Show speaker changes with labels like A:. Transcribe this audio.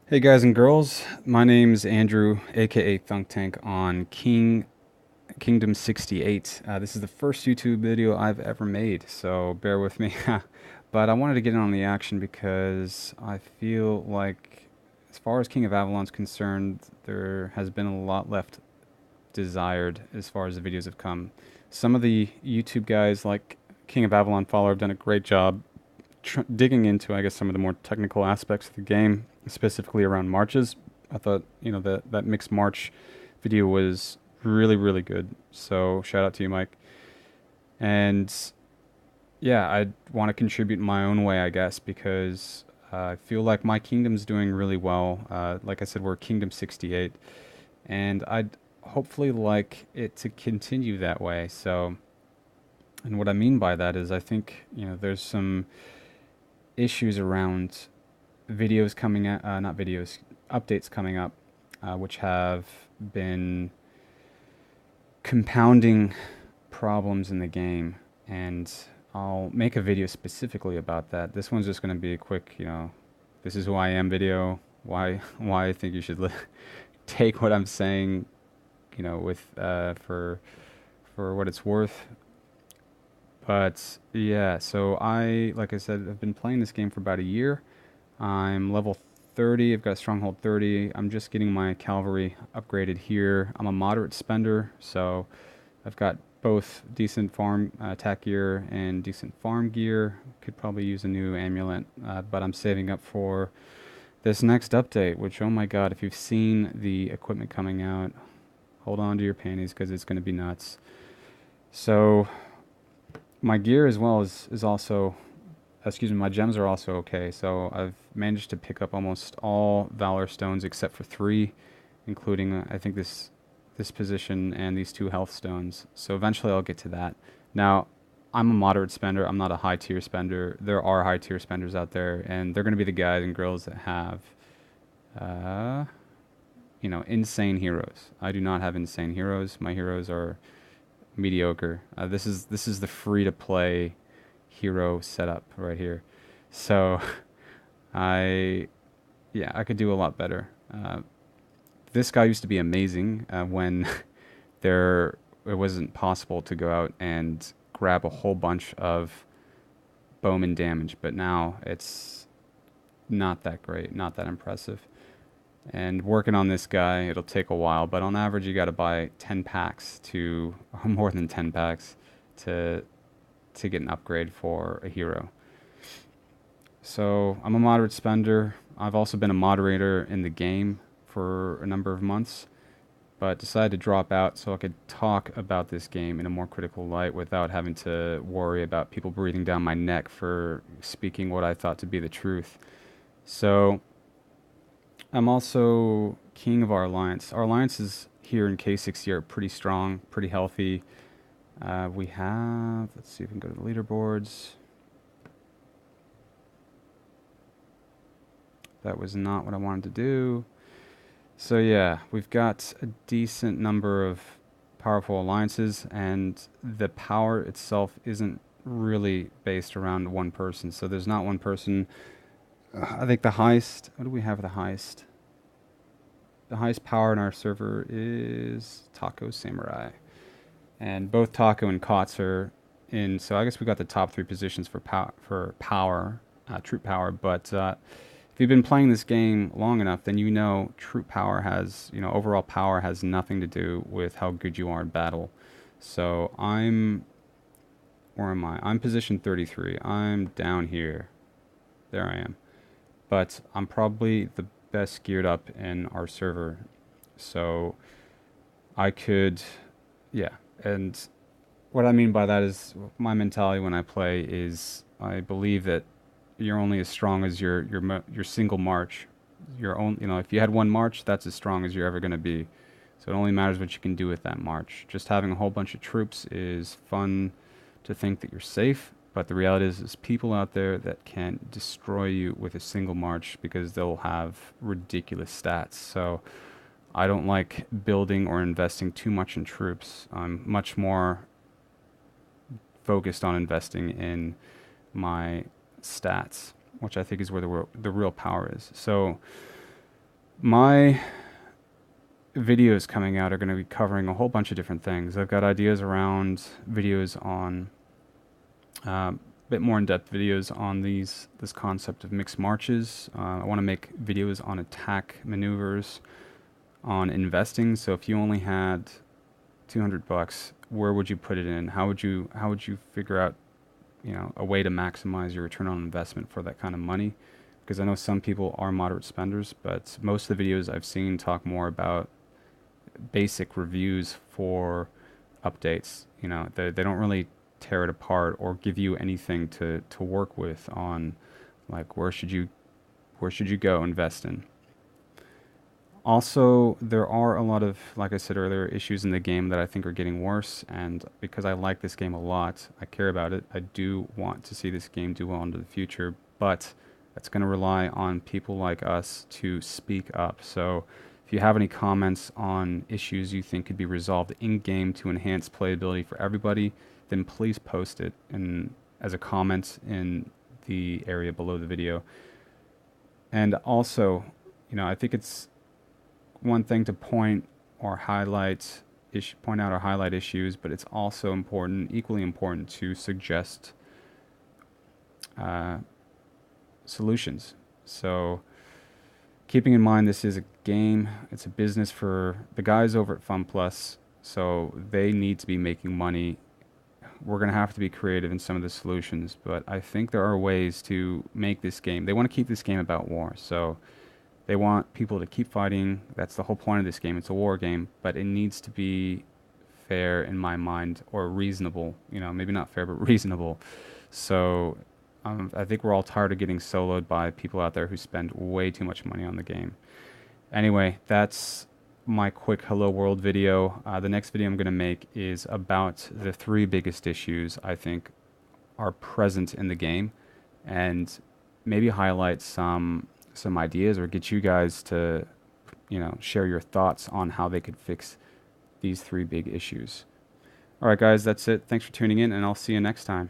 A: Hey guys and girls, my name's Andrew, aka Thunk Tank on Kingdom 68. This is the first YouTube video I've ever made, so bear with me. But I wanted to get in on the action because I feel like, as far as King of Avalon's concerned, there has been a lot left desired as far as the videos have come. Some of the YouTube guys, like King of Avalon follower, have done a great job digging into, I guess, some of the more technical aspects of the game, specifically around marches. I thought, that mixed march video was really, really good. So shout out to you, Mike. And yeah, I want to contribute in my own way, I guess, because I feel like my kingdom's doing really well. Like I said, we're Kingdom 68, and I'd hopefully like it to continue that way. So, and what I mean by that is I think, there's some issues around videos coming out, not videos, updates coming up, which have been compounding problems in the game. And I'll make a video specifically about that. This one's just going to be a quick, this is who I am video. Why I think you should take what I'm saying, with for what it's worth. But yeah, so like I said, I've been playing this game for about a year. I'm level 30. I've got Stronghold 30. I'm just getting my cavalry upgraded here. I'm a moderate spender, so I've got both decent farm attack gear and decent farm gear. Could probably use a new amulet, but I'm saving up for this next update, which, oh my god, if you've seen the equipment coming out, hold on to your panties because it's going to be nuts. So my gear as well is also, excuse me, my gems are also okay. So I've managed to pick up almost all Valor stones except for three, including I think this position and these two health stones. So eventually I'll get to that. Now, I'm a moderate spender. I'm not a high tier spender. There are high tier spenders out there, and they're going to be the guys and girls that have, uh, insane heroes. I do not have insane heroes. My heroes are mediocre. This is the free to play hero setup right here. So I yeah, I could do a lot better. This guy used to be amazing when there it wasn't possible to go out and grab a whole bunch of bowman damage, but now it's not that great, not that impressive. And working on this guy, it'll take a while, but on average, you got to buy 10 packs to, or more than 10 packs to get an upgrade for a hero. So I'm a moderate spender. I've also been a moderator in the game for a number of months, but decided to drop out so I could talk about this game in a more critical light without having to worry about people breathing down my neck for speaking what I thought to be the truth. So I'm also king of our alliance. Our alliances here in K60 are pretty strong, pretty healthy. We have, let's see if we can go to the leaderboards. That was not what I wanted to do. So yeah, we've got a decent number of powerful alliances, and the power itself isn't really based around one person. So there's not one person. I think the highest, what do we have the highest? The highest power in our server is Taco Samurai. And both Taco and Kots are in, so I guess we got the top three positions for power, troop power, but if you've been playing this game long enough, then you know troop power has, overall power has nothing to do with how good you are in battle. So where am I? I'm position 33. I'm down here. There I am. But I'm probably the best geared up in our server. So I could, yeah. And what I mean by that is my mentality when I play is I believe that you're only as strong as your single march. Your own, if you had one march, that's as strong as you're ever going to be. So it only matters what you can do with that march. Just having a whole bunch of troops is fun to think that you're safe, but the reality is there's people out there that can destroy you with a single march because they'll have ridiculous stats. So I don't like building or investing too much in troops. I'm much more focused on investing in my stats, which I think is where the real power is. So My videos coming out are going to be covering a whole bunch of different things. I've got ideas around videos on a bit more in-depth videos on this concept of mixed marches. I want to make videos on attack maneuvers, on investing. So if you only had $200, where would you put it in? How would you figure out, a way to maximize your return on investment for that kind of money? Because I know some people are moderate spenders, but most of the videos I've seen talk more about basic reviews for updates. They don't really tear it apart or give you anything to work with on, like, where should you go invest in. Also, there are a lot of, like I said earlier, issues in the game that I think are getting worse. And because I like this game a lot, I care about it. I do want to see this game do well into the future, but that's going to rely on people like us to speak up. So, if you have any comments on issues you think could be resolved in game to enhance playability for everybody, then please post it as a comment in the area below the video. And also, I think it's one thing to point out or highlight issues, but it's also important, equally important, to suggest uh, solutions. So, keeping in mind this is a game, it's a business for the guys over at FunPlus, so they need to be making money. We're going to have to be creative in some of the solutions, but I think there are ways to make this game. They want to keep this game about war, so they want people to keep fighting. That's the whole point of this game. It's a war game, but it needs to be fair in my mind, or reasonable. Maybe not fair, but reasonable. So I think we're all tired of getting soloed by people out there who spend way too much money on the game. Anyway, that's my quick Hello World video. The next video I'm going to make is about the three biggest issues I think are present in the game, and maybe highlight some ideas, or get you guys to share your thoughts on how they could fix these three big issues. All right, guys, that's it. Thanks for tuning in, and I'll see you next time.